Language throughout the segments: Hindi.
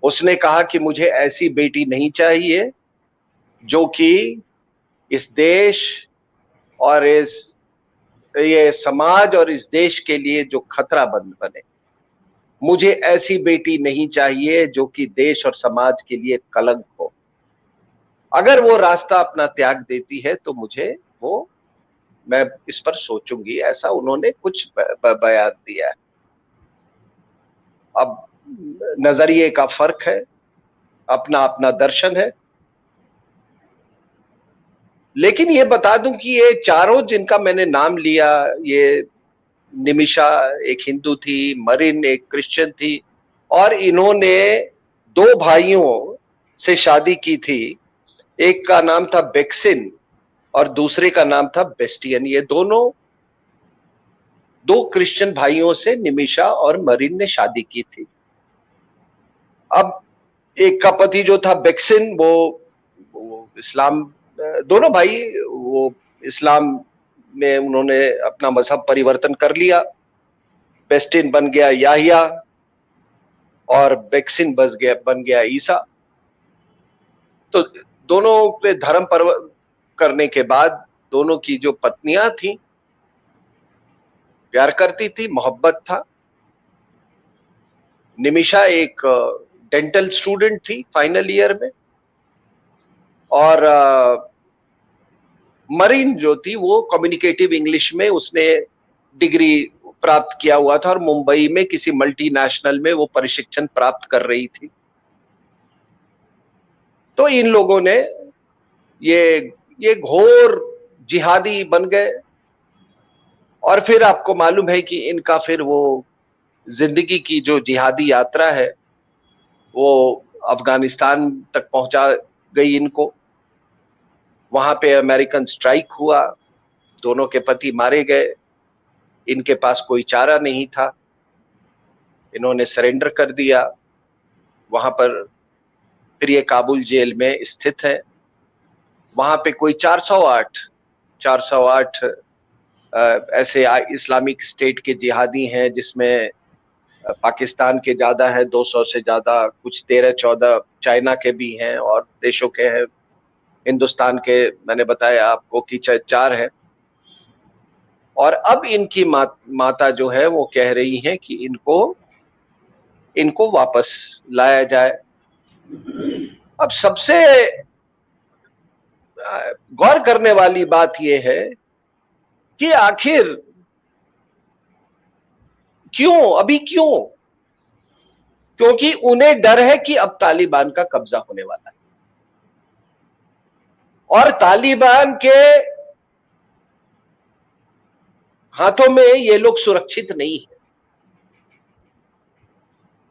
उसने कहा कि मुझे ऐसी बेटी नहीं चाहिए जो कि इस देश और ये समाज और इस देश के लिए जो खतरा बने। मुझे ऐसी बेटी नहीं चाहिए जो कि देश और समाज के लिए कलंक हो। अगर वो रास्ता अपना त्याग देती है तो मैं इस पर सोचूंगी, ऐसा उन्होंने कुछ बयान दिया है। अब नजरिए का फर्क है, अपना अपना दर्शन है। लेकिन ये बता दूं कि ये चारों जिनका मैंने नाम लिया, ये निमिषा एक हिंदू थी, मरीन एक क्रिश्चियन थी, और इन्होंने दो भाइयों से शादी की थी। एक का नाम था बेक्सिन और दूसरे का नाम था बेस्टियन। ये दोनों दो क्रिश्चियन भाइयों से निमिषा और मरीन ने शादी की थी। अब एक का पति जो था बेक्सिन, वो इस्लाम, दोनों भाई वो इस्लाम में उन्होंने अपना मजहब परिवर्तन कर लिया। बेस्टिन बन गया याहिया और बेक्सिन बन गया ईसा। तो दोनों पे धर्म करने के बाद दोनों की जो पत्नियां थी, प्यार करती थी, मोहब्बत था। निमिषा एक डेंटल स्टूडेंट थी फाइनल ईयर में, और मरीन जो थी वो कम्युनिकेटिव इंग्लिश में उसने डिग्री प्राप्त किया हुआ था और मुंबई में किसी मल्टीनेशनल में वो प्रशिक्षण प्राप्त कर रही थी। तो इन लोगों ने ये घोर जिहादी बन गए। और फिर आपको मालूम है कि इनका फिर वो जिंदगी की जो जिहादी यात्रा है वो अफगानिस्तान तक पहुंचा गई इनको। वहां पे अमेरिकन स्ट्राइक हुआ, दोनों के पति मारे गए। इनके पास कोई चारा नहीं था, इन्होंने सरेंडर कर दिया। वहां पर फिर ये काबुल जेल में स्थित है। वहां पे कोई 408 ऐसे इस्लामिक स्टेट के जिहादी हैं, जिसमें पाकिस्तान के ज्यादा है, 200 से ज्यादा, कुछ 13-14 चाइना के भी हैं और देशों के हैं। हिंदुस्तान के मैंने बताया आपको कि 4 है। और अब इनकी माता जो है वो कह रही है कि इनको वापस लाया जाए। अब सबसे गौर करने वाली बात यह है कि आखिर अभी क्यों? क्योंकि उन्हें डर है कि अब तालिबान का कब्जा होने वाला है और तालिबान के हाथों में ये लोग सुरक्षित नहीं है,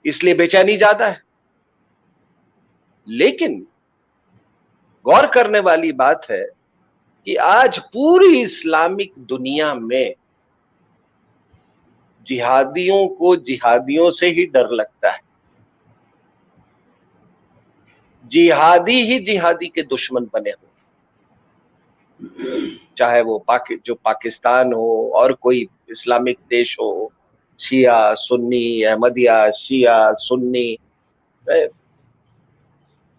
इसलिए बेचैनी ज्यादा है। लेकिन गौर करने वाली बात है कि आज पूरी इस्लामिक दुनिया में जिहादियों को जिहादियों से ही डर लगता है। जिहादी ही जिहादी के दुश्मन बने हो, चाहे वो जो पाकिस्तान हो और कोई इस्लामिक देश हो, शिया सुन्नी, अहमदिया शिया सुन्नी।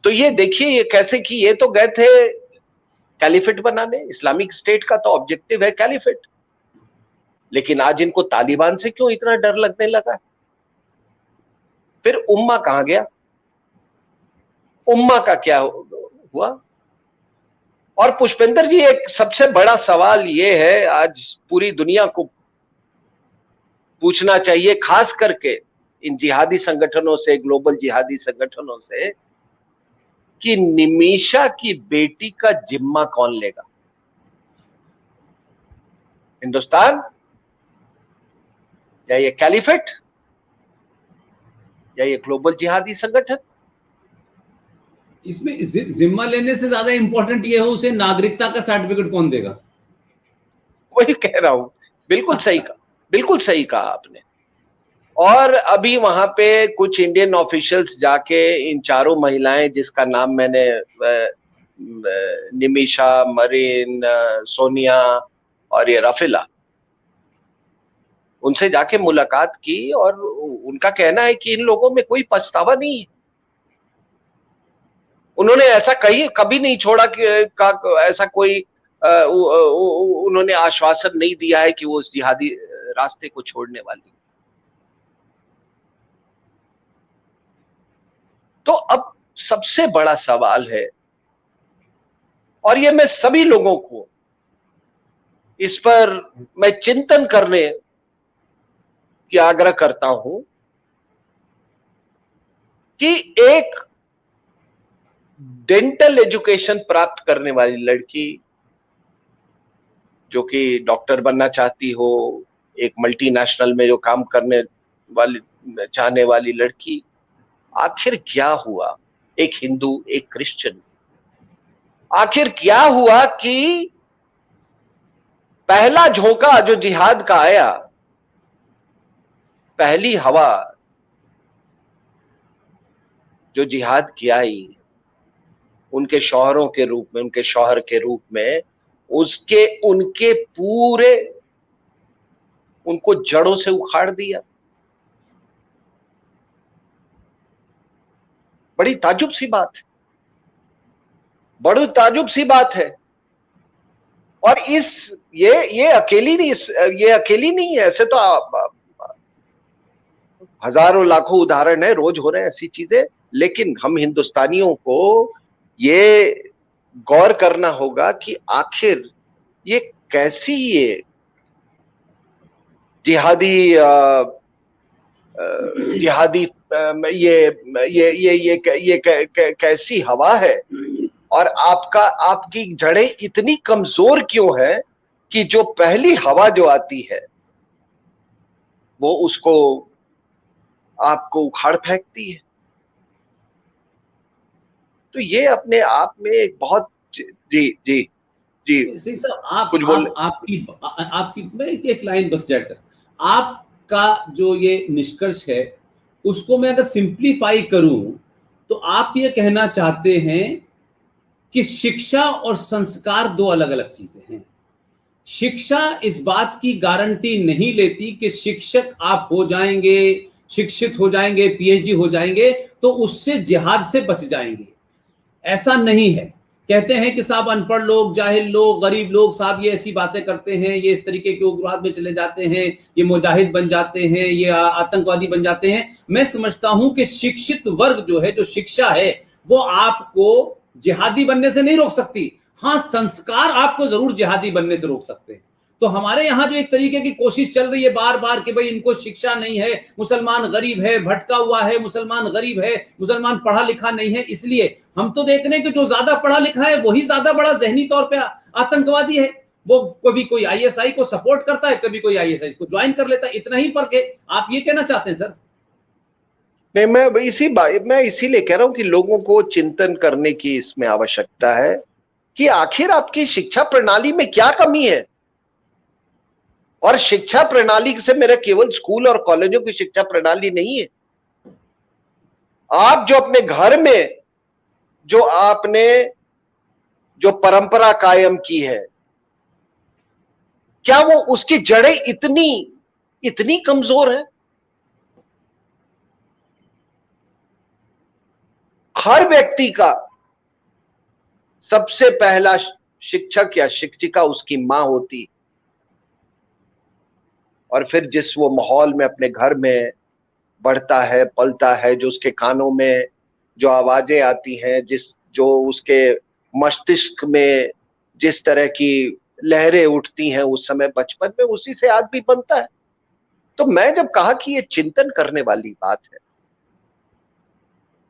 तो ये देखिए ये कैसे कि ये तो गए थे कैलिफेट बनाने, इस्लामिक स्टेट का तो ऑब्जेक्टिव है कैलिफेट। लेकिन आज इनको तालिबान से क्यों इतना डर लगने लगा? फिर उम्मा कहां गया? उम्मा का क्या हुआ? और पुष्पेंद्र जी, एक सबसे बड़ा सवाल ये है, आज पूरी दुनिया को पूछना चाहिए, खास करके इन जिहादी संगठनों से, ग्लोबल जिहादी संगठनों से, कि निमिषा की बेटी का जिम्मा कौन लेगा? हिंदुस्तान या ये कैलिफेट या ये ग्लोबल जिहादी संगठन? इसमें जिम्मा लेने से ज्यादा इंपॉर्टेंट ये हो उसे नागरिकता का सर्टिफिकेट कौन देगा? वही कह रहा हूं, बिल्कुल सही कहा, बिल्कुल सही कहा आपने। और अभी वहां पे कुछ इंडियन ऑफिशियल्स जाके इन चारों महिलाएं जिसका नाम मैंने निमिषा, मरीन, सोनिया और ये रफीला, उनसे जाके मुलाकात की और उनका कहना है कि इन लोगों में कोई पछतावा नहीं है। उन्होंने ऐसा कभी नहीं छोड़ा कि ऐसा कोई उन्होंने आश्वासन नहीं दिया है कि वो उस जिहादी रास्ते को छोड़ने वाली। तो अब सबसे बड़ा सवाल है, और ये मैं सभी लोगों को इस पर मैं चिंतन करने की आग्रह करता हूं कि एक डेंटल एजुकेशन प्राप्त करने वाली लड़की जो कि डॉक्टर बनना चाहती हो, एक मल्टीनेशनल में जो काम करने वाली चाहने वाली लड़की, आखिर क्या हुआ? एक हिंदू, एक क्रिश्चियन, आखिर क्या हुआ कि पहला झोंका जो जिहाद का आया, पहली हवा जो जिहाद की आई उनके शौहरों के रूप में, उनके शौहर के रूप में, उनके पूरे उनको जड़ों से उखाड़ दिया। बड़ी ताजुब सी बात है, बड़ी ताजुब सी बात है। और ये अकेली नहीं है, ऐसे तो हजारों लाखों उदाहरण है, रोज हो रहे हैं ऐसी चीजें। लेकिन हम हिंदुस्तानियों को ये गौर करना होगा कि आखिर ये कैसी जिहादी कैसी हवा है, और आपकी जड़ें इतनी कमजोर क्यों है कि जो पहली हवा जो आती है वो उसको आपको उखाड़ फेंकती है। तो ये अपने आप में एक बहुत जी सिंह साहब, कुछ बोल आपकी मैं एक लाइन बस जाकर, आपका जो ये निष्कर्ष है उसको मैं अगर सिंप्लीफाई करूं तो आप ये कहना चाहते हैं कि शिक्षा और संस्कार दो अलग अलग चीजें हैं। शिक्षा इस बात की गारंटी नहीं लेती कि शिक्षक आप हो जाएंगे, शिक्षित हो जाएंगे, पीएचडी हो जाएंगे तो उससे जिहाद से बच जाएंगे, ऐसा नहीं है। कहते हैं कि साहब अनपढ़ लोग, जाहिल लोग, गरीब लोग साहब ये ऐसी बातें करते हैं, ये इस तरीके के उग्रवाद में चले जाते हैं, ये मुजाहिद बन जाते हैं, ये आतंकवादी बन जाते हैं। मैं समझता हूं कि शिक्षित वर्ग जो है, जो शिक्षा है, वो आपको जिहादी बनने से नहीं रोक सकती। हाँ, संस्कार आपको जरूर जिहादी बनने से रोक सकते हैं। तो हमारे यहां जो एक तरीके की कोशिश चल रही है बार बार कि भाई इनको शिक्षा नहीं है, मुसलमान गरीब है, भटका हुआ है, मुसलमान गरीब है, मुसलमान पढ़ा लिखा नहीं है, इसलिए हम तो देख रहे हैं कि जो ज्यादा पढ़ा लिखा है वही ज्यादा बड़ा जहनी तौर पे आतंकवादी है। वो कभी कोई आईएसआई को सपोर्ट करता है, कभी कोई आईएसआई को ज्वाइन कर लेता है, इतना ही फर्क है। आप ये कहना चाहते हैं सर? नहीं, मैं इसीलिए कह रहा हूं कि लोगों को चिंतन करने की इसमें आवश्यकता है कि आखिर आपकी शिक्षा प्रणाली में क्या कमी है। और शिक्षा प्रणाली से मेरा केवल स्कूल और कॉलेजों की शिक्षा प्रणाली नहीं है। आप जो अपने घर में आपने जो परंपरा कायम की है, क्या वो उसकी जड़ें इतनी कमजोर हैं? हर व्यक्ति का सबसे पहला शिक्षक या शिक्षिका उसकी मां होती, और फिर जिस वो माहौल में अपने घर में बढ़ता है, पलता है, जो उसके कानों में जो आवाजें आती हैं, जो उसके मस्तिष्क में जिस तरह की लहरें उठती हैं उस समय बचपन में, उसी से आदमी बनता है। तो मैं जब कहा कि ये चिंतन करने वाली बात है,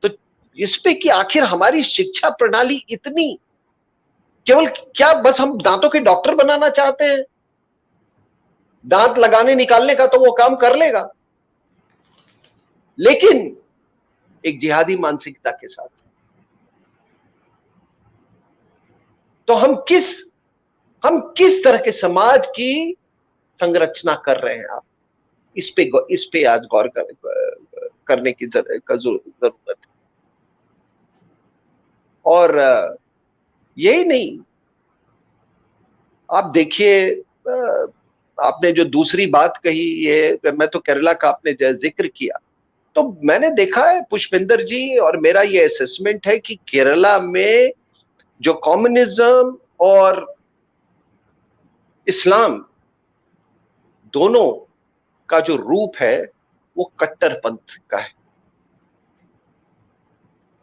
तो इस पे कि आखिर हमारी शिक्षा प्रणाली इतनी, केवल क्या बस हम दांतों के डॉक्टर बनाना चाहते हैं? दांत लगाने निकालने का तो वो काम कर लेगा, लेकिन एक जिहादी मानसिकता के साथ। तो हम किस तरह के समाज की संरचना कर रहे हैं? आप इस पे आज गौर करने की जरूरत है। और यही नहीं, आप देखिए, आपने जो दूसरी बात कही, ये मैं तो केरला का आपने जिक्र किया, तो मैंने देखा है पुष्पिंदर जी, और मेरा ये असेसमेंट है कि केरला में जो कम्युनिज्म और इस्लाम दोनों का जो रूप है वो कट्टरपंथ का है,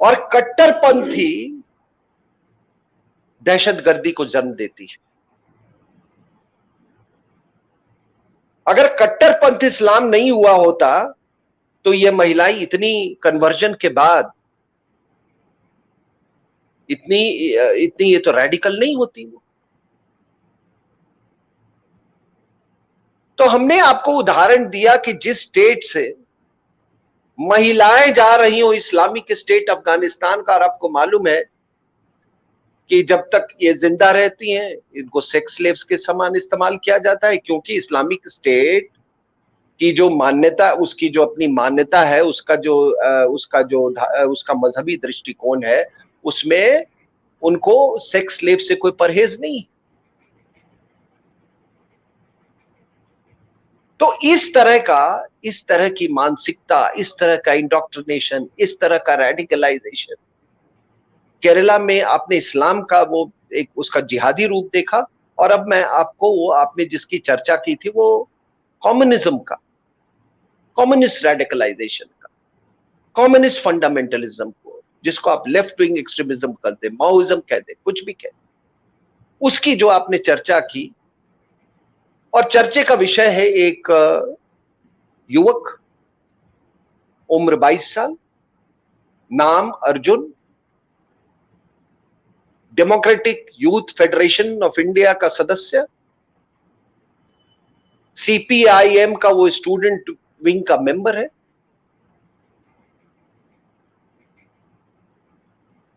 और कट्टरपंथी दहशतगर्दी को जन्म देती है। अगर कट्टरपंथ इस्लाम नहीं हुआ होता तो ये महिलाएं इतनी कन्वर्जन के बाद इतनी इतनी ये तो रेडिकल नहीं होती वो। तो हमने आपको उदाहरण दिया कि जिस स्टेट से महिलाएं जा रही हो, इस्लामिक स्टेट अफगानिस्तान का, और आपको मालूम है कि जब तक ये जिंदा रहती हैं इनको सेक्स स्लेव्स के समान इस्तेमाल किया जाता है, क्योंकि इस्लामिक स्टेट की जो मान्यता, उसकी जो अपनी मान्यता है, उसका मजहबी दृष्टिकोण है, उसमें उनको सेक्स स्लेव से कोई परहेज नहीं। तो इस तरह की मानसिकता, इस तरह का इंडोक्ट्रिनेशन, इस तरह का रेडिकलाइजेशन केरला में आपने इस्लाम का वो एक उसका जिहादी रूप देखा, और अब मैं आपको वो आपने जिसकी चर्चा की थी वो कम्युनिज्म का, कम्युनिस्ट रेडिकलाइजेशन का, कम्युनिस्ट फंडामेंटलिज्म को, जिसको आप लेफ्ट विंग एक्सट्रीमिज्म कहते, माओइज्म कहते, कुछ भी कहते, उसकी जो आपने चर्चा की। और चर्चे का विषय है एक युवक, उम्र 22 साल, नाम Arjun, democratic youth federation of India का सदस्य, सीपीआईएम का वो स्टूडेंट विंग का मेंबर है।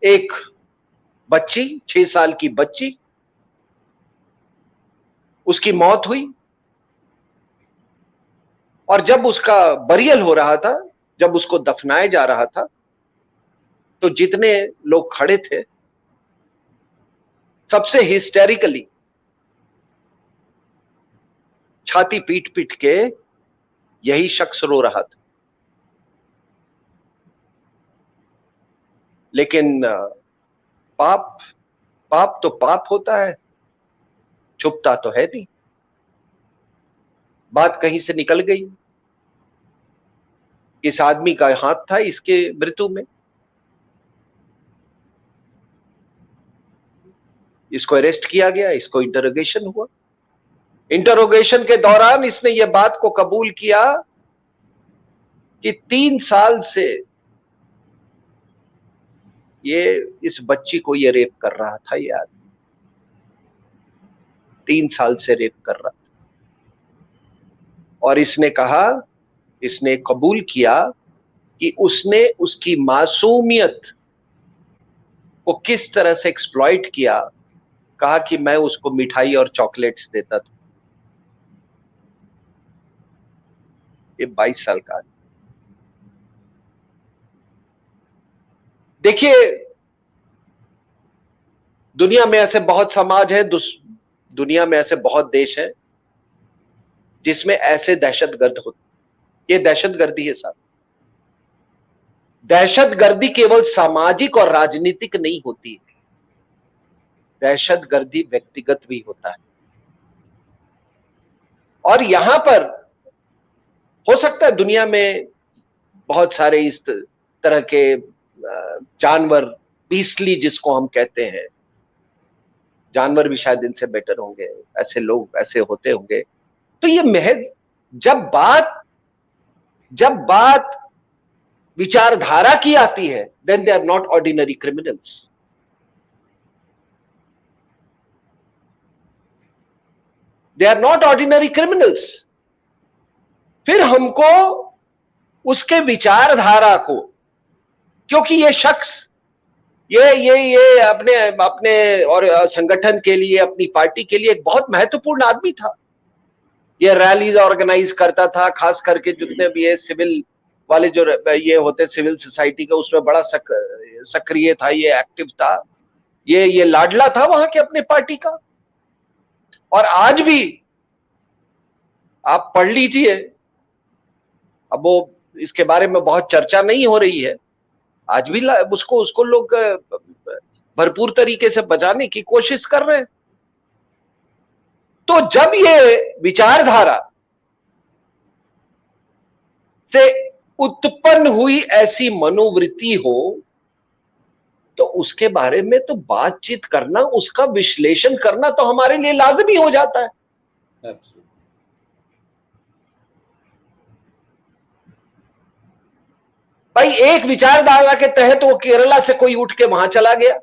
एक बच्ची, 6 साल की बच्ची, उसकी मौत हुई, और जब उसका बरियल हो रहा था, जब उसको दफनाया जा रहा था, तो जितने लोग खड़े थे सबसे हिस्टेरिकली छाती पीट पीट के यही शख्स रो रहा था। लेकिन पाप तो पाप होता है, छुपता तो है नहीं। बात कहीं से निकल गई, इस आदमी का हाथ था इसके मृत्यु में। इसको अरेस्ट किया गया, इसको इंटरोगेशन हुआ। इंटरोगेशन के दौरान इसने यह बात को कबूल किया कि 3 साल से ये इस बच्ची को ये रेप कर रहा था। ये आदमी 3 साल से रेप कर रहा था, और इसने कहा, इसने कबूल किया कि उसने उसकी मासूमियत को किस तरह से एक्सप्लॉइट किया। कहा कि मैं उसको मिठाई और चॉकलेट्स देता था। ये 22 साल का आदमी। देखिए, दुनिया में ऐसे बहुत समाज है, दुनिया में ऐसे बहुत देश हैं जिसमें ऐसे दहशतगर्द होते। ये दहशतगर्दी है साहब। दहशतगर्दी केवल सामाजिक और राजनीतिक नहीं होती है, दहशतगर्दी व्यक्तिगत भी होता है। और यहां पर हो सकता है दुनिया में बहुत सारे इस तरह के जानवर, बीस्टली जिसको हम कहते हैं, जानवर भी शायद इनसे बेटर होंगे, ऐसे लोग ऐसे होते होंगे। तो ये महज जब बात विचारधारा की आती है, then they are not ordinary criminals. They are not ordinary criminals. फिर हमको उसके विचारधारा को, क्योंकि ये शख्स ये अपने और संगठन के लिए, अपनी पार्टी के लिए एक बहुत महत्वपूर्ण आदमी था। ये रैलीज ऑर्गेनाइज करता था, खास करके जितने भी ये सिविल वाले जो ये होते सिविल सोसाइटी का, उसमें बड़ा सक्रिय था, ये एक्टिव था, ये लाडला था वहां के अपने पार्टी का। और आज भी आप पढ़ लीजिए, अब वो इसके बारे में बहुत चर्चा नहीं हो रही है। आज भी उसको उसको लोग भरपूर तरीके से बचाने की कोशिश कर रहे हैं। तो जब ये विचारधारा से उत्पन्न हुई ऐसी मनोवृत्ति हो तो उसके बारे में तो बातचीत करना, उसका विश्लेषण करना तो हमारे लिए लाजमी हो जाता है। भाई एक विचारधारा के तहत वो केरला से कोई उठ के वहां चला गया,